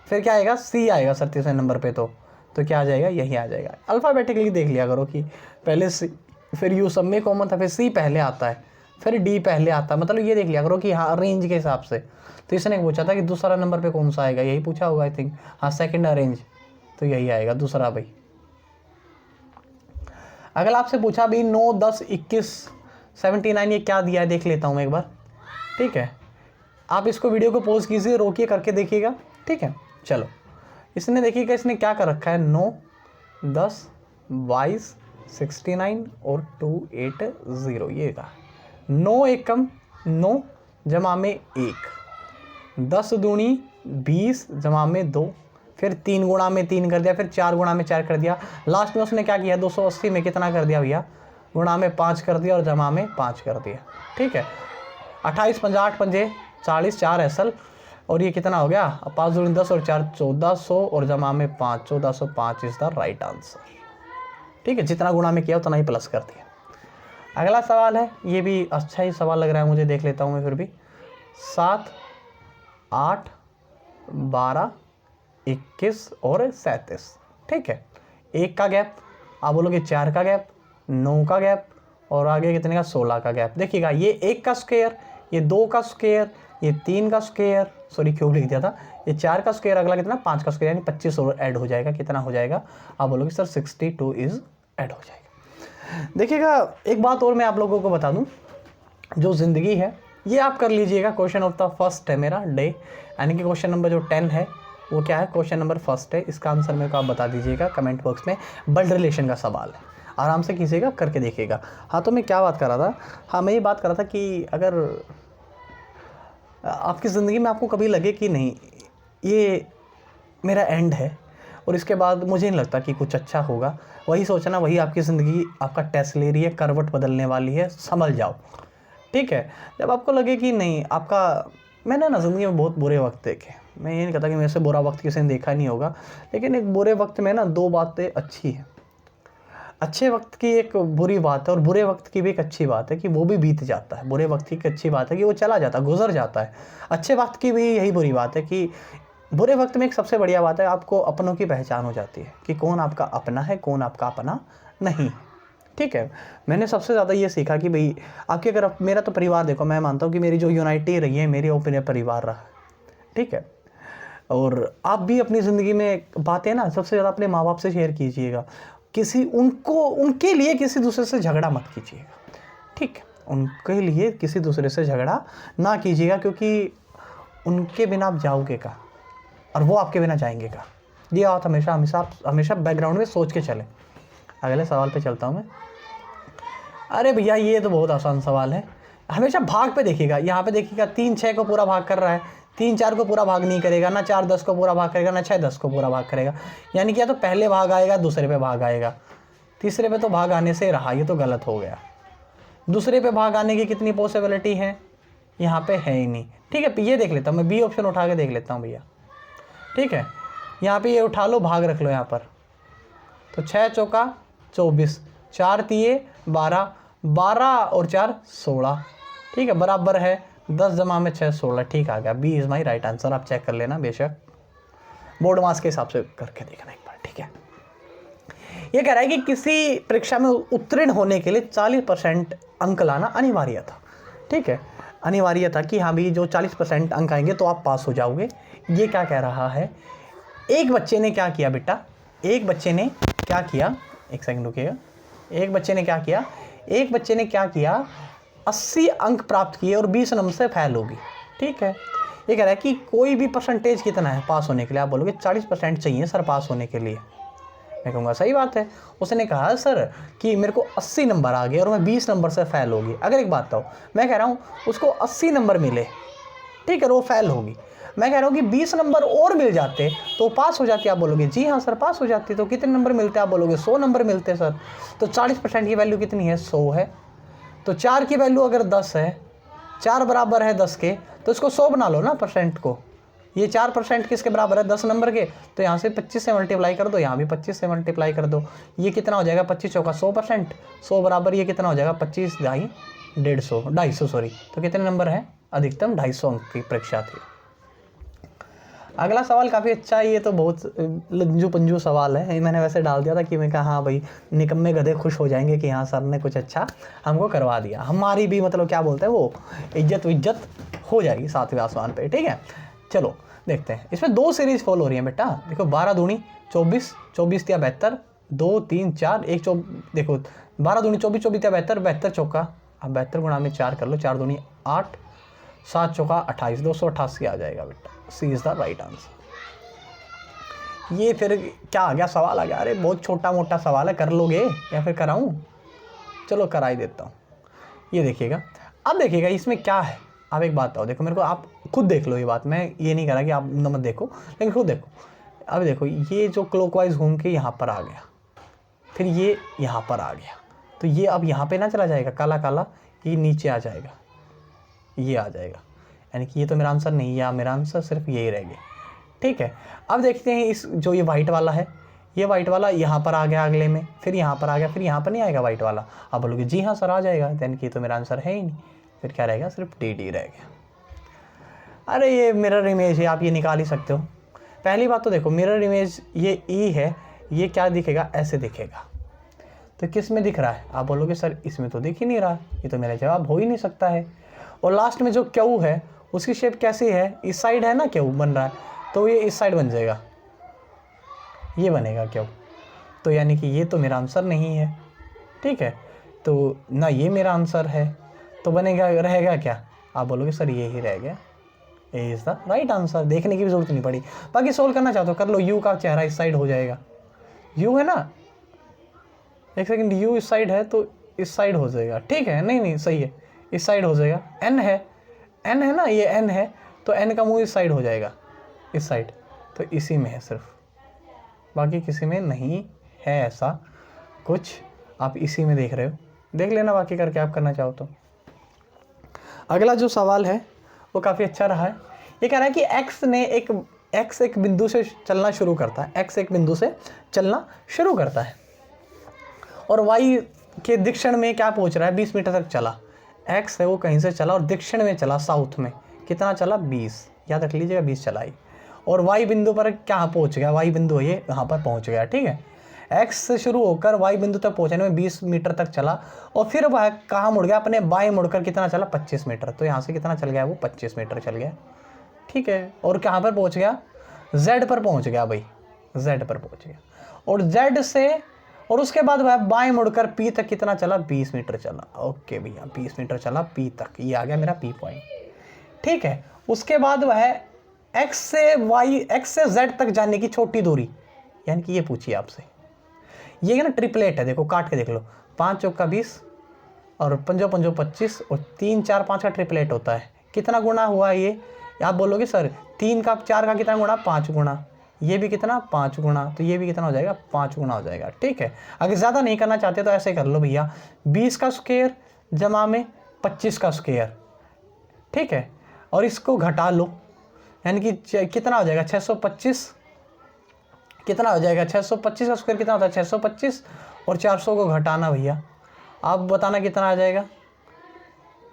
फिर क्या आएगा? सी आएगा सर तीसरे नंबर पे। तो क्या आ जाएगा? यही आ जाएगा। अल्फ़ाबेटिकली देख लिया करो कि पहले सी, फिर यू सब में कॉमन था, फिर सी पहले आता है, फिर डी पहले आता है, मतलब ये देख लिया करो कि हाँ रेंज के हिसाब से। तो इसने पूछा था कि दूसरा नंबर पे कौन सा आएगा, यही पूछा होगा आई थिंक। हाँ, सेकंड अरेंज, तो यही आएगा दूसरा भाई। अगर आपसे पूछा भी 9, 10, 21, 79 ये क्या दिया है, देख लेता हूँ एक बार, ठीक है। आप इसको वीडियो को पॉज कीजिए, रोकिए, करके देखिएगा, ठीक है। चलो, इसने देखिएगा इसने क्या कर रखा है, 9, 10, 22, 69 और 280, ये का 9 एक कम 9 जमा में 1, 10 दूनी 20 जमा में 2, फिर 3 गुणा में 3 कर दिया, फिर 4 गुणा में 4 कर दिया। लास्ट में उसने क्या किया, 280 में कितना कर दिया भैया? गुणा में 5 कर दिया और जमा में 5 कर दिया, ठीक है। 28, 58, 5, 40, 4 असल, और ये कितना हो गया? 5 दूनी 10 और 4 1400 और जमा में 5, 1405 इज द राइट आंसर, ठीक है। जितना गुणा में किया उतना ही प्लस कर दिया। अगला सवाल है, ये भी अच्छा ही सवाल लग रहा है मुझे, देख लेता हूँ मैं फिर भी। 7, 8, 12, 21 और 37, ठीक है। 1 का गैप, आप बोलोगे 4 का गैप, 9 का गैप, और आगे कितने का? 16 का गैप। देखिएगा, ये 1 का स्क्वायर, ये 2 का स्क्वायर, ये 3 का स्क्वायर, सॉरी क्यूब लिख दिया था, ये 4 का स्क्वायर, अगला कितना? 5 का स्क्वायर, यानी 25 और ऐड हो जाएगा। कितना हो जाएगा? आप बोलोगे सर 62 इज ऐड हो जाएगा। देखिएगा, एक बात और मैं आप लोगों को बता दूं, जो ज़िंदगी है ये आप कर लीजिएगा। क्वेश्चन ऑफ द फर्स्ट है मेरा डे, यानी कि क्वेश्चन नंबर जो 10 है वो क्या है? क्वेश्चन नंबर फर्स्ट है। इसका आंसर मेरे को आप बता दीजिएगा कमेंट बॉक्स में। ब्लड रिलेशन का सवाल है, आराम से कीजिएगा, करके देखिएगा। हाँ, तो मैं क्या बात कर रहा था? हाँ, मैं ये बात कर रहा था कि अगर आपकी ज़िंदगी में आपको कभी लगे कि नहीं ये मेरा एंड है और इसके बाद मुझे नहीं लगता कि कुछ अच्छा होगा, वही सोचना, वही आपकी ज़िंदगी आपका टेस्ट ले रही है, करवट बदलने वाली है, संभल जाओ, ठीक है। जब आपको लगे कि नहीं आपका, मैंने ना ज़िंदगी में बहुत बुरे वक्त देखे, मैं ये नहीं कहता कि मेरे से बुरा वक्त किसी ने देखा नहीं होगा, लेकिन एक बुरे वक्त में ना 2 बातें अच्छी हैं। अच्छे वक्त की एक बुरी बात है और बुरे वक्त की भी एक अच्छी बात है कि वो भी बीत जाता है। बुरे वक्त की एक अच्छी बात है कि वो चला जाता है, गुजर जाता है। अच्छे वक्त की भी यही बुरी बात है कि बुरे वक्त में एक सबसे बढ़िया बात है, आपको अपनों की पहचान हो जाती है कि कौन आपका अपना है, कौन आपका अपना नहीं, ठीक है। मैंने सबसे ज़्यादा ये सीखा कि भाई आपके अगर मेरा तो परिवार देखो, मैं मानता हूँ कि मेरी जो यूनाइटी रही है, मेरी और मेरा परिवार रहा, ठीक है। और आप भी अपनी ज़िंदगी में बातें ना सबसे ज़्यादा अपने माँ बाप से शेयर कीजिएगा। उनके लिए किसी दूसरे से झगड़ा मत कीजिएगा, ठीक है? उनके लिए किसी दूसरे से झगड़ा ना कीजिएगा, क्योंकि उनके बिना आप जाओगे कहाँ और वो आपके बिना जाएंगे कहाँ। ये बात हमेशा बैकग्राउंड में सोच के चले। अगले सवाल पे चलता हूँ मैं। अरे भैया ये तो बहुत आसान सवाल है। हमेशा भाग पे देखिएगा, यहाँ पे देखिएगा 3 6 को पूरा भाग कर रहा है, 3 4 को पूरा भाग नहीं करेगा, ना 4 10 को पूरा भाग करेगा, ना 6 10 को पूरा भाग करेगा। यानी कि या तो पहले भाग आएगा, दूसरे पे भाग आएगा, तीसरे पे तो भाग आने से रहा, ये तो गलत हो गया। दूसरे पे भाग आने की कितनी पॉसिबिलिटी है? यहाँ पे है ही नहीं, ठीक है? ये देख लेता हूँ मैं, बी ऑप्शन उठा के देख लेता हूँ भैया, ठीक है? यहाँ पे ये उठा लो, भाग रख लो यहाँ पर, तो 6 चौका 24, 4 तिये 12, 12 और 4 16, ठीक है? बराबर है 10 जमा में 6 16, ठीक आ गया। B is my right answer. आप चेक कर लेना, बेशक बोर्ड मार्क्स के हिसाब से करके देखना एक बार, ठीक है? ये कह रहा है कि किसी परीक्षा में उत्तीर्ण होने के लिए 40% अंक लाना अनिवार्य था, ठीक है? अनिवार्य था कि हाँ भी जो 40% अंक आएंगे तो आप पास हो जाओगे। ये क्या कह रहा है? एक बच्चे ने क्या किया बेटा, एक बच्चे ने क्या किया, एक सेकंड रुकिएगा। एक बच्चे ने क्या किया 80 अंक प्राप्त किए और 20 नंबर से फेल होगी, ठीक है? ये कह रहा है कि कोई भी परसेंटेज कितना है पास होने के लिए? आप बोलोगे 40% चाहिए सर पास होने के लिए। मैं कहूँगा सही बात है। उसने कहा सर कि मेरे को 80 नंबर आ गए और मैं 20 नंबर से फेल होगी। अगर एक बात बताओ, मैं कह रहा हूँ उसको 80 नंबर मिले, ठीक है, वो फेल होगी। मैं कह रहा हूँ कि 20 नंबर और मिल जाते तो पास हो जाती। आप बोलोगे जी हाँ सर पास हो जाती। तो कितने नंबर मिलते? आप बोलोगे 100 नंबर मिलते सर। तो 40% की वैल्यू कितनी है? 100 है। तो 4 की वैल्यू अगर 10 है, 4 बराबर है 10 के, तो इसको 100 बना लो ना परसेंट को। ये 4% किसके बराबर है? 10 नंबर के। तो यहाँ से 25 से मल्टीप्लाई कर दो, यहाँ भी 25 से मल्टीप्लाई कर दो। ये कितना हो जाएगा? 25 चौका 100%, 100 बराबर ये कितना हो जाएगा? 25 250 सॉरी। तो कितने नंबर हैं? अधिकतम 250 अंक की परीक्षा थी। अगला सवाल काफ़ी अच्छा है। ये तो बहुत लंजू पंजू सवाल है, मैंने वैसे डाल दिया था कि मैं कहा हाँ भाई निकम्मे गधे खुश हो जाएंगे कि हाँ सर ने कुछ अच्छा हमको करवा दिया, हमारी भी मतलब क्या बोलते हैं वो इज्जत हो जाएगी 7वें आसमान पे, ठीक है? चलो देखते हैं। इसमें 2 सीरीज फॉलो हो रही है बेटा। देखो 12 दूनी 24, 24 या 72, 2 3 4 1 देखो 12 दूनी 24, 24 या 72, 72 चौका, अब 72 गुणा में 4 कर लो, 4 दूनी 8, 7 चौका 28, 288 आ जाएगा बेटा। सी इज़ द राइट आंसर। ये फिर क्या आ गया? सवाल आ गया। अरे बहुत छोटा मोटा सवाल है, कर लोगे या फिर कराऊं? चलो करा ही देता हूँ। ये देखिएगा, अब देखिएगा इसमें क्या है। आप एक बात बताओ, देखो मेरे को, आप खुद देख लो ये बात, मैं ये नहीं कह रहा कि आप मत देखो, लेकिन खुद देखो। अब देखो ये जो क्लॉकवाइज घूम के यहाँ पर आ गया, फिर ये यहाँ पर आ गया, तो ये अब यहाँ पे ना चला जाएगा काला काला, ये नीचे आ जाएगा, ये आ जाएगा, यानी कि ये तो मेरा आंसर नहीं है, मेरा आंसर सिर्फ यही रह गया, ठीक है? अब देखते हैं इस जो ये वाइट वाला है, ये वाइट वाला यहाँ पर आ गया अगले में, फिर यहाँ पर आ गया, फिर यहाँ पर नहीं आएगा वाइट वाला। आप बोलोगे जी हाँ सर आ जाएगा, यानी कि तो मेरा आंसर है ही नहीं, फिर क्या रहेगा? सिर्फ डी रह गया। अरे ये मिरर इमेज है, आप ये निकाल ही सकते हो। पहली बात तो देखो मिरर इमेज ये ई है, ये क्या दिखेगा? ऐसे दिखेगा। तो किस में दिख रहा है? आप बोलोगे सर इसमें तो दिख ही नहीं रहा, ये तो मेरा जवाब हो ही नहीं सकता है। और लास्ट में जो क्यू है उसकी शेप कैसी है? इस साइड है ना क्यू बन रहा है, तो ये इस साइड बन जाएगा, ये बनेगा क्यू। तो यानी कि ये तो मेरा आंसर नहीं है, ठीक है? तो ना ये मेरा आंसर है, तो बनेगा रहेगा क्या? आप बोलोगे सर ये ही रह गया, A is the right answer. देखने की भी जरूरत नहीं पड़ी। बाकी सोल्व करना चाहते हो कर लो। यू का चेहरा इस साइड हो जाएगा, यू है ना, एक सेकंड, यू इस साइड है तो इस साइड हो जाएगा, ठीक है? नहीं सही है, इस साइड हो जाएगा। एन है ना, ये एन है, तो एन का मुंह इस साइड हो जाएगा, इस साइड, तो इसी में है सिर्फ, बाकी किसी में नहीं है ऐसा कुछ। आप इसी में देख रहे हो, देख लेना बाकी करके आप करना चाहो तो। अगला जो सवाल है वो काफ़ी अच्छा रहा है। ये कह रहा है कि एक्स एक बिंदु से चलना शुरू करता है, एक्स एक बिंदु से चलना शुरू करता है और वाई के दक्षिण में क्या पहुंच रहा है? 20 मीटर तक चला। एक्स है वो कहीं से चला और दक्षिण में चला, साउथ में कितना चला? 20, याद रख लीजिएगा 20 चलाई। और वाई बिंदु पर क्या पहुंच गया? वाई बिंदु ये यहाँ पर पहुंच गया, ठीक है? एक्स से शुरू होकर वाई बिंदु तक पहुंचने में 20 मीटर तक चला और फिर वह कहाँ मुड़ गया? अपने बाएं मुड़कर कितना चला? 25 मीटर। तो यहाँ से कितना चल गया? वो 25 मीटर चल गया, ठीक है? और कहाँ पर पहुँच गया? Z पर पहुंच गया भाई, Z पर पहुंच गया। और Z से और उसके बाद वह बाएं मुड़कर P तक कितना चला, 20 मीटर चला। ओके भैया 20 मीटर चला P तक, ये आ गया मेरा P पॉइंट। ठीक है, उसके बाद वह X से Z तक जाने की छोटी दूरी, यानी कि ये पूछिए आपसे, ये है ना ट्रिपलेट है, देखो काट के देख लो, 5 चौका 20 और 5 5 25 और 3 4 5 का ट्रिपलेट होता है। कितना गुना हुआ ये, आप बोलोगे सर 3 का 4 का कितना गुना, 5 गुना, ये भी कितना 5 गुना, तो ये भी कितना हो जाएगा 5 गुना हो जाएगा। ठीक है, अगर ज़्यादा नहीं करना चाहते तो ऐसे कर लो भैया, 20 का स्क्वायर जमा में 25 का स्क्वायर। ठीक है, और इसको घटा लो, यानी कि कितना हो जाएगा 625, कितना हो जाएगा 625 का स्क्वायर कितना होता है 625, और 400 को घटाना भैया, आप बताना कितना आ जाएगा।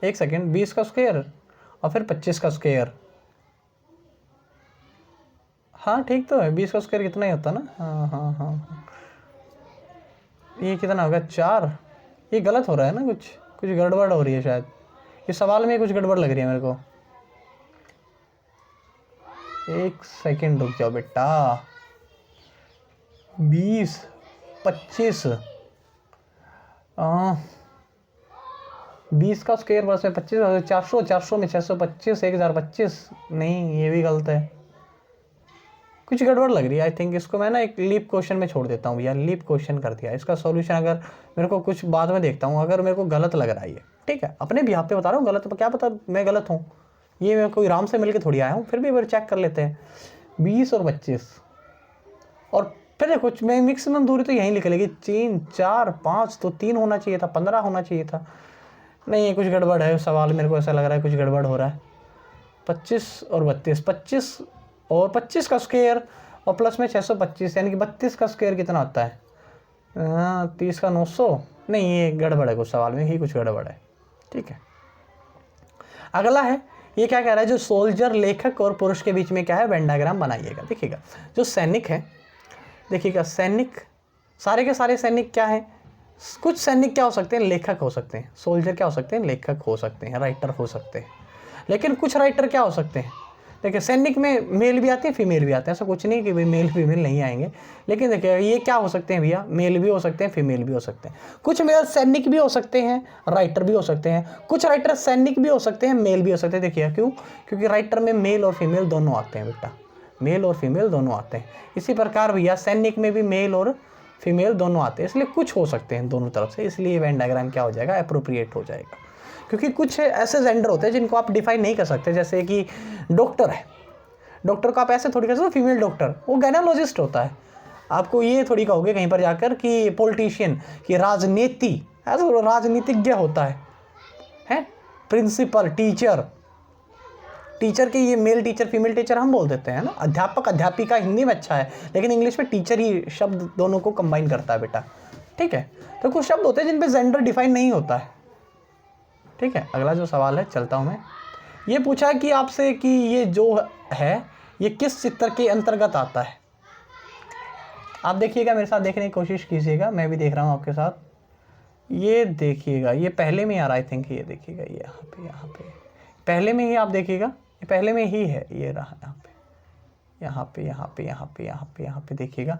एक सेकेंड, 20 का स्क्वायर और फिर 25 का स्क्वायर, हाँ ठीक तो है, 20 का स्क्वायर कितना ही होता ना, हाँ, ये कितना होगा 4, ये गलत हो रहा है ना, कुछ गड़बड़ हो रही है शायद, इस सवाल में कुछ गड़बड़ लग रही है मेरे को। एक सेकेंड रुक जाओ बेटा, 20 25 20 का स्क्वायर वर्स में 25, 400 में 625, 1025, नहीं ये भी गलत है, कुछ गड़बड़ लग रही है। आई थिंक इसको मैं ना एक लीप क्वेश्चन में छोड़ देता हूँ भैया, लीप क्वेश्चन कर दिया, इसका सॉल्यूशन अगर मेरे को कुछ बाद में देखता हूँ, अगर मेरे को गलत लग रहा है ये, ठीक है, अपने भी यहाँ पे बता रहा हूँ गलत, क्या पता मैं गलत हूँ, ये मैं कोई राम से मिलके थोड़ी आया हूँ, फिर भी एक बार चेक कर लेते हैं। 20 और 25 और फिर देखो मैं मैक्सिमम दूरी तो यहीं लिख लेगी, 3 4 5, तो 3 होना चाहिए था, 15 होना चाहिए था, नहीं कुछ गड़बड़ है सवाल, मेरे को ऐसा लग रहा है कुछ गड़बड़ हो रहा है। 25 और 32, 25 और 25 का स्क्वायर और प्लस में 625, यानी कि 32 का स्क्वायर कितना होता है, 30 का 900, नहीं ये गड़बड़ है कुछ सवाल में ही, कुछ गड़बड़ है। ठीक है, अगला है, ये क्या कह रहा है, जो सोल्जर लेखक और पुरुष के बीच में क्या है, वेन डायग्राम बनाइएगा। देखिएगा जो सैनिक है, देखिएगा सैनिक, सारे के सारे सैनिक क्या है, कुछ सैनिक क्या हो सकते हैं, लेखक हो सकते हैं, सोल्जर क्या हो सकते हैं, लेखक हो सकते हैं, राइटर हो सकते हैं, लेकिन कुछ राइटर क्या हो सकते हैं, देखिए सैनिक में मेल भी आते हैं फीमेल भी आते हैं, ऐसा कुछ नहीं कि भाई मेल फीमेल नहीं आएंगे, लेकिन देखिए ये क्या हो सकते हैं भैया, मेल भी हो सकते हैं फीमेल भी हो सकते हैं, कुछ मेल सैनिक भी हो सकते हैं, राइटर भी हो सकते हैं, कुछ राइटर सैनिक भी हो सकते हैं, मेल भी हो सकते हैं। देखिए क्यों, क्योंकि राइटर में मेल और फीमेल दोनों आते हैं बेटा, मेल और फीमेल दोनों आते हैं। इसी प्रकार भैया सैनिक में भी मेल और फीमेल दोनों आते हैं, इसलिए कुछ हो सकते हैं दोनों तरफ से, इसलिए वेन डायग्राम क्या हो जाएगा, अप्रोप्रिएट हो जाएगा। क्योंकि कुछ ऐसे जेंडर होते हैं जिनको आप डिफाइन नहीं कर सकते, जैसे कि डॉक्टर है, डॉक्टर को आप ऐसे थोड़ी कर सकते, फीमेल डॉक्टर वो गायनोलॉजिस्ट होता है, आपको ये थोड़ी कहोगे कहीं पर जाकर कि पॉलिटिशियन, कि राजनीति, ऐसा राजनीतिज्ञ होता है प्रिंसिपल, टीचर के ये मेल टीचर फीमेल टीचर हम बोल देते हैं ना, अध्यापक अध्यापिका हिंदी में अच्छा है, लेकिन इंग्लिश में टीचर ही शब्द दोनों को कंबाइन करता है बेटा। ठीक है, तो कुछ शब्द होते हैं जिन पे जेंडर डिफाइन नहीं होता है। ठीक है, अगला जो सवाल है चलता हूँ मैं, ये पूछा कि आपसे कि ये जो है ये किस चित्र के अंतर्गत आता है। आप देखिएगा, मेरे साथ देखने की कोशिश कीजिएगा, मैं भी देख रहा हूँ आपके साथ। ये देखिएगा, ये पहले में आ रहा, आई थिंक ये देखिएगा, ये यहाँ पे पहले में ही आप देखिएगा, ये पहले में ही है, ये रहा यहाँ पे देखिएगा,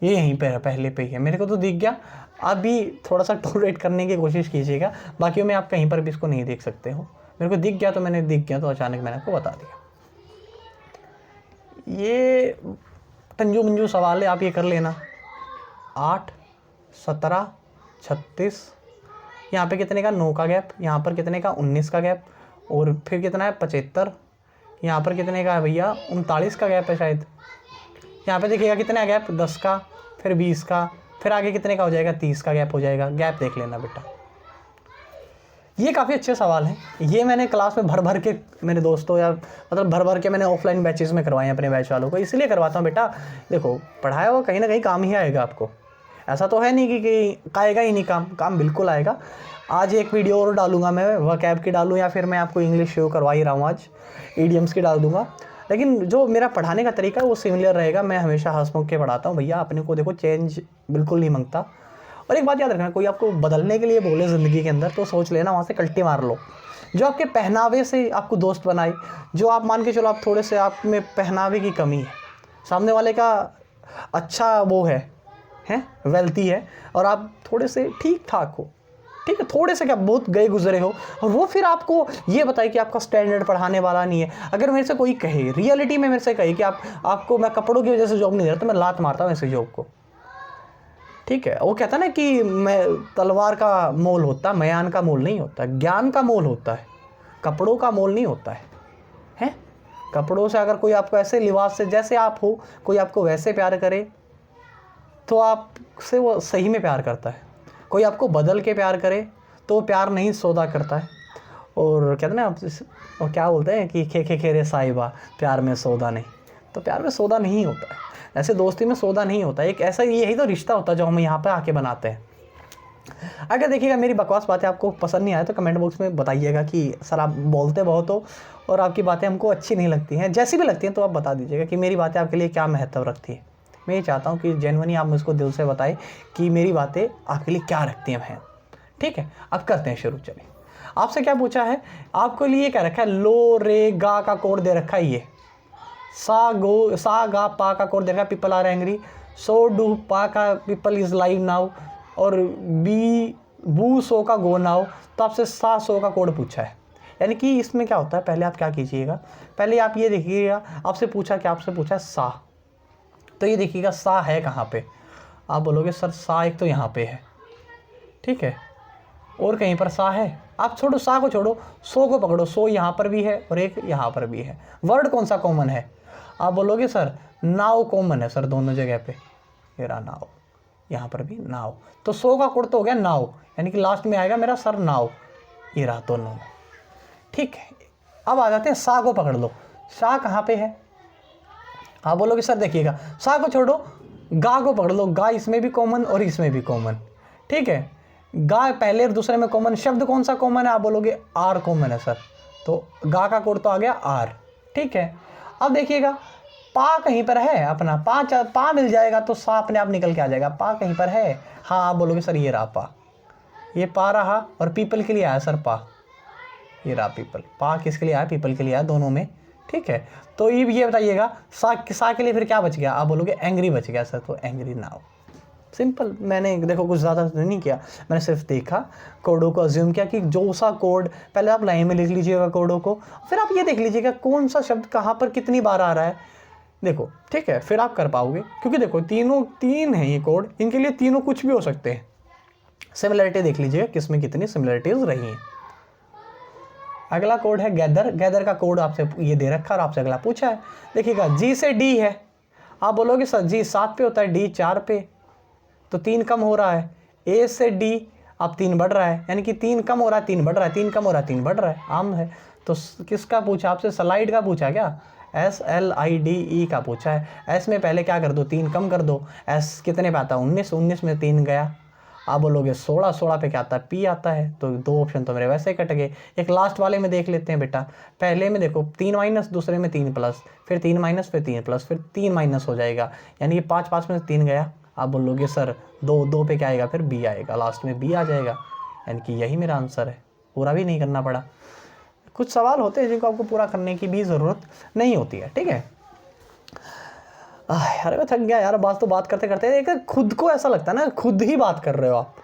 ये यहीं पे है, पहले पे ही है, मेरे को तो दिख गया। आप भी थोड़ा सा टॉलरेट करने की कोशिश कीजिएगा, बाकियों में आप कहीं पर भी इसको नहीं देख सकते हो, मेरे को दिख गया तो अचानक मैंने आपको बता दिया। ये तंजू मंजू सवाल है, आप ये कर लेना। 8 17 36, यहाँ पे कितने का 9 का गैप, यहाँ पर कितने का 19 का गैप, और फिर कितना है 75, यहाँ पर कितने का है भैया 39 का गैप है शायद, यहाँ पे देखिएगा कितना है गैप 10 का, फिर 20 का, फिर आगे कितने का हो जाएगा 30 का गैप हो जाएगा। गैप देख लेना बेटा। ये काफ़ी अच्छे सवाल हैं, ये मैंने क्लास में भर भर के मेरे दोस्तों, या मतलब भर भर के मैंने ऑफलाइन बैचेस में करवाए हैं अपने बैच वालों को, इसलिए करवाता हूँ बेटा। देखो पढ़ाया हुआ कहीं ना कहीं काम ही आएगा आपको, ऐसा तो है नहीं कि आएगा ही नहीं, काम बिल्कुल आएगा। आज एक वीडियो और डालूंगा मैं, वोकैब की डालूँ या फिर मैं आपको इंग्लिश शो करवा ही रहा हूँ, आज ईडियम्स की डाल दूंगा, लेकिन जो मेरा पढ़ाने का तरीका है वो सिमिलर रहेगा। मैं हमेशा हंसमुख के पढ़ाता हूँ भैया, अपने को देखो चेंज बिल्कुल नहीं मांगता। और एक बात याद रखना, कोई आपको बदलने के लिए बोले ज़िंदगी के अंदर तो सोच लेना वहाँ से कल्टी मार लो। जो आपके पहनावे से आपको दोस्त बनाए, जो आप मान के चलो आप थोड़े से आप में पहनावे की कमी है, सामने वाले का अच्छा वो है वेल्थी है और आप थोड़े से ठीक ठाक हो, ठीक है, थोड़े से क्या बहुत गए गुजरे हो, और वो फिर आपको ये बताए कि आपका स्टैंडर्ड पढ़ाने वाला नहीं है। अगर मेरे से कोई कहे, रियलिटी में मेरे से कहे कि आपको मैं कपड़ों की वजह से जॉब नहीं दे रहा, तो मैं लात मारता हूँ ऐसे जॉब को, ठीक है। वो कहता ना कि मैं तलवार का मोल होता, मयान का मोल नहीं होता, ज्ञान का मोल होता है, कपड़ों का मोल नहीं होता है। कपड़ों से अगर कोई आपको ऐसे लिबास से जैसे आप हो, कोई आपको वैसे प्यार करे तो आपसे वो सही में प्यार करता है। कोई आपको बदल के प्यार करे तो वो प्यार नहीं सौदा करता है। और कहते हैं ना आप, और क्या बोलते हैं कि खे रे साहिबा, प्यार में सौदा नहीं। तो प्यार में सौदा नहीं होता है, ऐसे दोस्ती में सौदा नहीं होता है। एक ऐसा यही तो रिश्ता होता है जो हम यहाँ पे आके बनाते हैं। अगर देखिएगा मेरी बकवास बातें आपको पसंद नहीं आए तो कमेंट बॉक्स में बताइएगा कि सर आप बोलते बहुत हो और आपकी बातें हमको अच्छी नहीं लगती हैं। जैसी भी लगती हैं तो आप बता दीजिएगा कि मेरी बातें आपके लिए क्या महत्व रखती है। मैं ये चाहता हूँ कि जेन्युइनली आप मुझको दिल से बताएं कि मेरी बातें आपके लिए क्या रखती हैं बहन। ठीक है, अब करते हैं शुरू। चलिए, आपसे क्या पूछा है, आपके लिए क्या रखा है, लो रे गा का कोड दे रखा है, ये सा गा पा का कोड दे रखा है, पीपल आर एंग्री, सो डू पा का पीपल इज लाइव नाउ, और बी बू सो का गो नाउ। तो आपसे सा सो का कोड पूछा है, यानी कि इसमें क्या होता है, पहले आप क्या कीजिएगा, पहले आप ये देखिएगा, आपसे पूछा क्या, आपसे पूछा सा, तो ये देखिएगा सा है कहाँ पे। आप बोलोगे सर सा एक तो यहाँ पे है, ठीक है, और कहीं पर सा है। आप छोड़ो सा को, छोड़ो सो को पकड़ो, सो यहाँ पर भी है और एक यहाँ पर भी है। वर्ड कौन सा कॉमन है, आप बोलोगे सर नाव कॉमन है सर दोनों जगह पे, ये रहा नाव, यहाँ पर भी नाव। तो सो का कोड तो हो गया नाव, यानी कि लास्ट में आएगा मेरा सर नाव, ये रहा दोनों में, ठीक है। अब आ जाते हैं सा को पकड़ लो, सा कहाँ पे है, आप बोलोगे सर देखिएगा सा को छोड़ो, गा को पकड़ लो, गा इसमें भी कॉमन और इसमें भी कॉमन, ठीक है। गा पहले और दूसरे में कॉमन, शब्द कौन सा कॉमन है, आप बोलोगे आर कॉमन है सर, तो गा का कोड तो आ गया आर, ठीक है। अब देखिएगा पा कहीं पर है अपना, पा मिल जाएगा तो सा अपने आप निकल के आ जाएगा, पा कहीं पर है, हाँ आप बोलोगे सर ये रहा पा, ये पा रहा, और पीपल के लिए आया सर पा, ये रहा पीपल, पा किसके लिए आया, पीपल के लिए आया, दोनों में, ठीक है। तो ये बताइएगा सा के लिए फिर क्या बच गया, आप बोलोगे एंग्री बच गया सर, तो एंग्री नाउ, सिंपल। मैंने देखो कुछ ज़्यादा नहीं किया, मैंने सिर्फ देखा, कोडों को अज्यूम किया कि जो सा कोड, पहले आप लाइन में लिख लीजिएगा कोडों को, फिर आप ये देख लीजिएगा कौन सा शब्द कहाँ पर कितनी बार आ रहा है, देखो, ठीक है, फिर आप कर पाओगे। क्योंकि देखो तीन हैं ये कोड, इनके लिए तीनों कुछ भी हो सकते हैं। सिमिलरिटी देख लीजिएगा किसमें कितनी सिमिलरिटीज रही हैं। अगला कोड है गैदर, गैदर का कोड आपसे ये दे रखा और आपसे अगला पूछा है। देखिएगा जी से डी है, आप बोलोगे सर जी 7 पे होता है, डी 4 पे, तो 3 कम हो रहा है। ए से डी अब 3 बढ़ रहा है, यानी कि 3 कम हो रहा है 3 बढ़ रहा है, 3 कम हो रहा है 3 बढ़ रहा है, आम है। तो किसका पूछा आपसे, स्लाइड का पूछा क्या, SLIDE का पूछा है। एस में पहले क्या कर दो, 3 कम कर दो, एस कितने पे आता है 19, 19 में 3 गया, आप बोलोगे 16, 16 पे क्या आता है, पी आता है, तो 2 ऑप्शन तो मेरे वैसे ही कट गए। एक लास्ट वाले में देख लेते हैं बेटा, पहले में देखो 3 माइनस, दूसरे में 3 प्लस, फिर 3 माइनस, फिर 3 प्लस, फिर 3 माइनस हो जाएगा, यानी कि 5 5 में 3 गया। आप बोलोगे सर 2 पे क्या आएगा, फिर बी आएगा, लास्ट में बी आ जाएगा, यानी कि यही मेरा आंसर है, पूरा भी नहीं करना पड़ा। कुछ सवाल होते हैं जिनको आपको पूरा करने की भी ज़रूरत नहीं होती है, ठीक है। यार मैं थक गया यार, बात करते करते एक खुद को ऐसा लगता है ना, खुद ही बात कर रहे हो आप,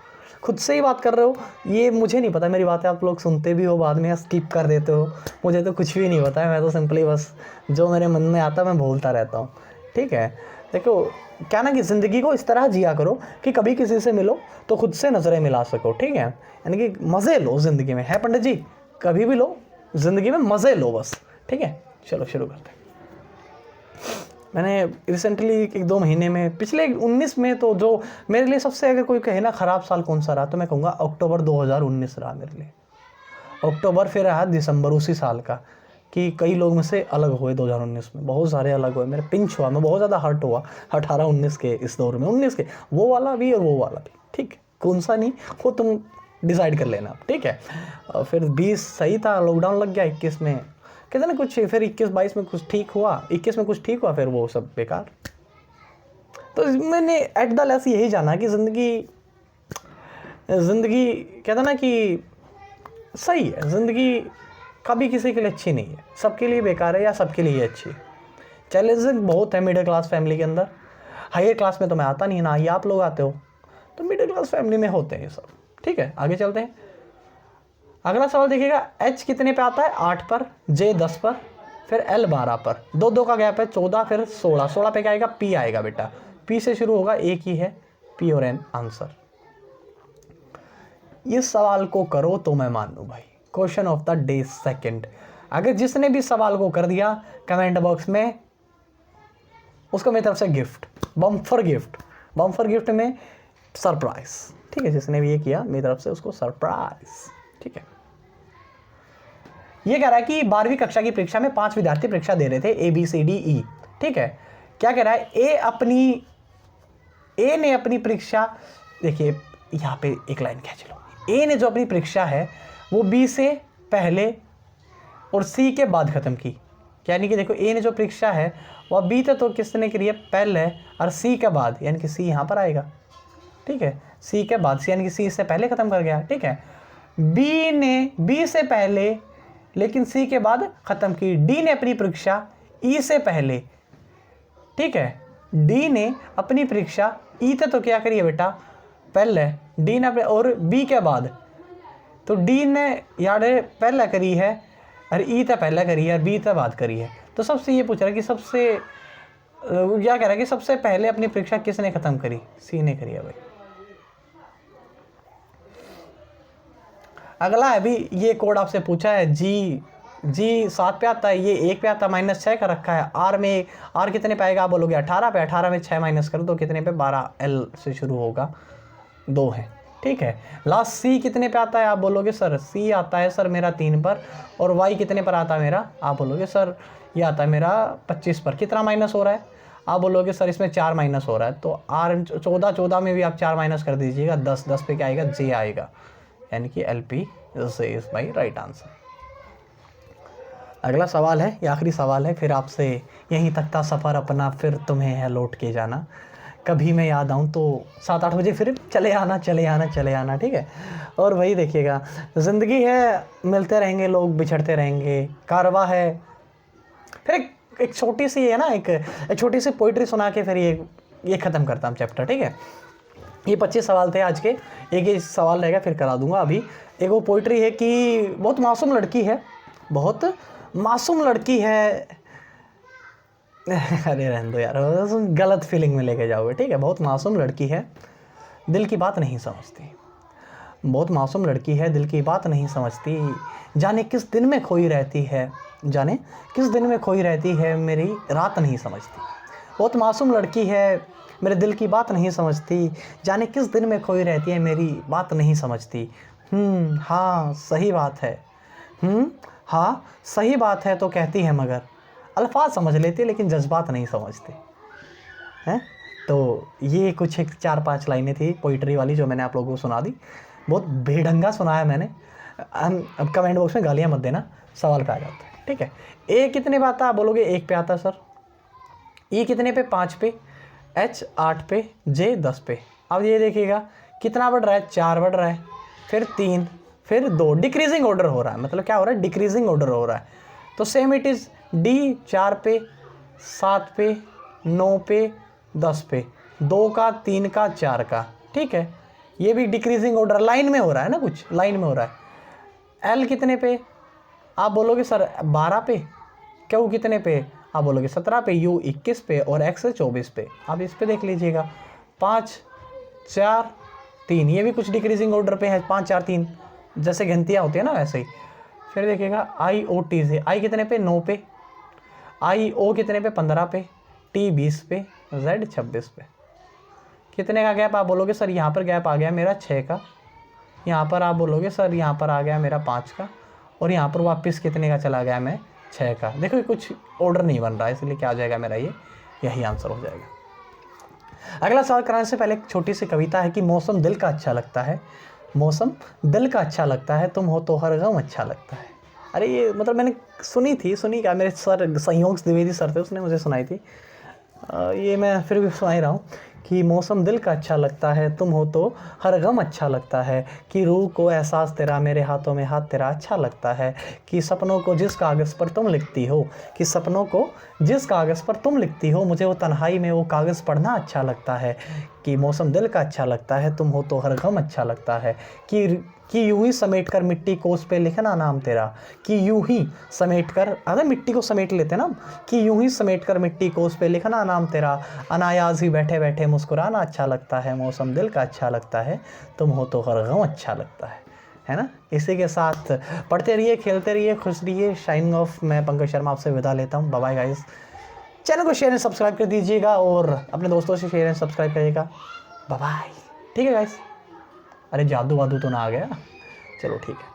खुद से ही बात कर रहे हो। ये मुझे नहीं पता मेरी बातें आप लोग सुनते भी हो बाद में या स्किप कर देते हो, मुझे तो कुछ भी नहीं पता है, मैं तो सिंपली बस जो मेरे मन में आता मैं बोलता रहता हूँ, ठीक है। देखो क्या ना कि ज़िंदगी को इस तरह जिया करो कि कभी किसी से मिलो तो खुद से नज़रें मिला सको, ठीक है, यानी कि मज़े लो ज़िंदगी में, है पंडित जी, कभी भी लो ज़िंदगी में मज़े लो बस, ठीक है। चलो शुरू करते हैं। मैंने रिसेंटली 1-2 महीने में, पिछले 19 में, तो जो मेरे लिए सबसे अगर कोई कहे ना ख़राब साल कौन सा रहा, तो मैं कहूँगा अक्टूबर 2019 रहा मेरे लिए। अक्टूबर फिर रहा दिसंबर उसी साल का, कि कई लोग मुझसे अलग हुए 2019 में, बहुत सारे अलग हुए, मेरे पिंच हुआ, मैं बहुत ज़्यादा हर्ट हुआ 18-19 के इस दौर में, 19 के वो वाला भी और वो वाला भी, ठीक है, कौन सा नहीं वो तुम डिसाइड कर लेना, ठीक है। और फिर 20 सही था, लॉकडाउन लग गया, 21 में कहते ना कुछ, फिर 21-22 में कुछ ठीक हुआ, 21 में कुछ ठीक हुआ, फिर वो सब बेकार। तो मैंने एट द लेस यही जाना कि ज़िंदगी कहते ना कि सही है, ज़िंदगी कभी किसी के लिए अच्छी नहीं है, सबके लिए बेकार है या सबके लिए अच्छी है। चैलेंजिंग बहुत है मिडिल क्लास फैमिली के अंदर। हायर क्लास में तो मैं आता नहीं, ना ही आप लोग आते हो, तो मिडिल क्लास फैमिली में होते हैं ये सब। ठीक है, आगे चलते हैं। अगला सवाल देखिएगा, एच कितने पे आता है? 8 पर, जे 10 पर, फिर एल 12 पर, 2 का गैप है, 14 फिर 16 पे क्या आएगा? पी आएगा बेटा। पी से शुरू होगा, एक ही है, पी और एन आंसर। इस सवाल को करो तो मैं मान लूँ भाई, question of the day second. अगर जिसने भी सवाल को कर दिया कमेंट बॉक्स में, उसको मेरी तरफ से गिफ्ट, बम्फर गिफ्ट में सरप्राइज। ठीक है, जिसने भी ये किया मेरी तरफ से उसको सरप्राइज। ठीक है, ये कह रहा है कि 12वीं कक्षा की परीक्षा में 5 विद्यार्थी परीक्षा दे रहे थे, ABCDE। ठीक है, क्या कह रहा है? ए ने अपनी परीक्षा, देखिए यहाँ पे एक लाइन खींच लो, ए ने जो अपनी परीक्षा है वो बी से पहले और सी के बाद खत्म की। यानी कि देखो, ए ने जो परीक्षा है वह बी तक तो किसने करी है? पहले, और सी के बाद, यानी कि सी यहाँ पर आएगा। ठीक है, सी के बाद, सी यानी कि सी इससे पहले खत्म कर गया। ठीक है, बी ने बी से पहले लेकिन सी के बाद खत्म की। डी ने अपनी परीक्षा ई से पहले, ठीक है, डी ने अपनी परीक्षा ई तक तो क्या करी है बेटा? पहले। डी ने अपने, और बी के बाद, तो डी ने यार पहले करी है और ई तक पहले करी है और बी तक बाद करी है। तो सबसे ये पूछ रहा है कि सबसे क्या कह रहा है कि सबसे पहले अपनी परीक्षा किसने खत्म करी? सी ने करी है भाई। अगला है भी, ये कोड आपसे पूछा है, जी 7 पे आता है, ये 1 पे आता है, -6 का रखा है। आर में, आर कितने पे आएगा? आप बोलोगे 18 पे, 18 में 6 माइनस कर दो, कितने पे? 12। एल से शुरू होगा, 2 है। ठीक है, लास्ट सी कितने पे आता है? आप बोलोगे सर सी आता है सर मेरा 3 पर, और वाई कितने पर आता है मेरा? आप बोलोगे सर ये आता है मेरा 25 पर। कितना माइनस हो रहा है? आप बोलोगे सर इसमें 4 माइनस हो रहा है। तो आर 14 में भी आप 4 माइनस कर दीजिएगा, 10 पे क्या आएगा? जे आएगा, यानी कि LP is my right answer. अगला सवाल है, ये आखिरी सवाल है, फिर आपसे यहीं तक था सफ़र अपना, फिर तुम्हें है लौट के जाना। कभी मैं याद आऊँ तो 7-8 बजे फिर चले आना। ठीक है, और वही देखिएगा, ज़िंदगी है, मिलते रहेंगे लोग, बिछड़ते रहेंगे, कारवा है। फिर एक छोटी सी है ना, एक छोटी सी पोइट्री सुना के फिर ये ख़त्म करता हूँ चैप्टर। ठीक है, ये 25 सवाल थे आज के, एक ही सवाल रहेगा फिर करा दूंगा। अभी एक वो पोइट्री है कि बहुत मासूम लड़की है अरे रहने दो यार, गलत फीलिंग में लेके जाओगे। ठीक है, बहुत मासूम लड़की है, दिल की बात नहीं समझती। बहुत मासूम लड़की है, दिल की बात नहीं समझती, जाने किस दिन में खोई रहती है, मेरी रात नहीं समझती। बहुत मासूम लड़की है, मेरे दिल की बात नहीं समझती, जाने किस दिन में खोई रहती है, मेरी बात नहीं समझती। हाँ सही बात है तो कहती है, मगर अल्फाज समझ लेती लेकिन जज्बात नहीं समझते हैं। तो ये कुछ 4-5 लाइनें थी पोइट्री वाली जो मैंने आप लोगों को सुना दी। बहुत बेढंगा सुनाया मैंने। अब कमेंट बॉक्स में गालियाँ मत देना, सवाल पे आ जाता है। ठीक है, ए कितने पे आता है? बोलोगे 1 पे आता है सर। ई कितने पे? 5 पे। एच 8 पे, जे 10 पे। अब ये देखिएगा कितना बढ़ रहा है? 4 बढ़ रहा है, फिर 3, फिर 2। डिक्रीजिंग ऑर्डर हो रहा है, मतलब क्या हो रहा है? डिक्रीजिंग ऑर्डर हो रहा है। तो सेम इट इज़ डी 4 पे, 7 पे, 9 पे, 10 पे, 2 का, 3 का, 4 का। ठीक है, ये भी डिक्रीजिंग ऑर्डर लाइन में हो रहा है ना, कुछ लाइन में हो रहा है। एल कितने पे? आप बोलोगे सर 12 पे। क्यू कितने पे? आप बोलोगे 17 पे। यू 21 पे, और एक्स 24 पे। आप इस पे देख लीजिएगा, 5 4 3, ये भी कुछ डिक्रीजिंग ऑर्डर पे है, 5 4 3, जैसे घंटियाँ होती है ना वैसे ही। फिर देखिएगा IOT से, आई कितने पे? 9 पे। IO कितने पे? 15 पे। T 20 पे, Z 26 पे। कितने का गैप? आप बोलोगे सर यहाँ पर गैप आ गया मेरा 6 का, यहाँ पर आप बोलोगे सर यहाँ पर आ गया मेरा 5 का, और यहाँ पर वापस कितने का चला गया? मैं 6 का। देखो कुछ ऑर्डर नहीं बन रहा है, इसलिए क्या आ जाएगा मेरा? यही आंसर हो जाएगा। अगला सवाल कराने से पहले एक छोटी सी कविता है कि मौसम दिल का अच्छा लगता है, तुम हो तो हर गम अच्छा लगता है। अरे ये मतलब मैंने सुनी क्या, मेरे सर संयोग द्विवेदी सर थे, उसने मुझे सुनाई थी। ये मैं फिर भी सुना ही रहा हूँ कि मौसम दिल का अच्छा लगता है, तुम हो तो हर गम अच्छा लगता है, कि रूह को एहसास तेरा मेरे हाथों में हाथ तेरा अच्छा लगता है, कि सपनों को जिस कागज़ पर तुम लिखती हो, कि सपनों को जिस कागज़ पर तुम लिखती हो, मुझे वो तन्हाई में वो कागज़ पढ़ना अच्छा लगता है, कि मौसम दिल का अच्छा लगता है, तुम हो तो हर गम अच्छा लगता है, कि यूं ही समेट कर मिट्टी को उस पे लिखना नाम तेरा, कि यूं ही समेट कर, अगर मिट्टी को समेट लेते ना, कि यूं ही समेट कर मिट्टी को उस पे लिखना नाम तेरा, अनायास ही बैठे बैठे मुस्कुराना अच्छा लगता है, मौसम दिल का अच्छा लगता है, तुम हो तो हर गम अच्छा लगता है ना। इसी के साथ पढ़ते रहिए, खेलते रहिए, खुश रहिए। शाइनिंग ऑफ, मैं पंकज शर्मा आपसे विदा लेता हूँ। Bye bye guys. चैनल को शेयर एंड सब्सक्राइब कर दीजिएगा और अपने दोस्तों से शेयर एंड सब्सक्राइब करिएगा। Bye bye. ठीक है गाइस। अरे जादू वादू तो ना आ गया? चलो ठीक है।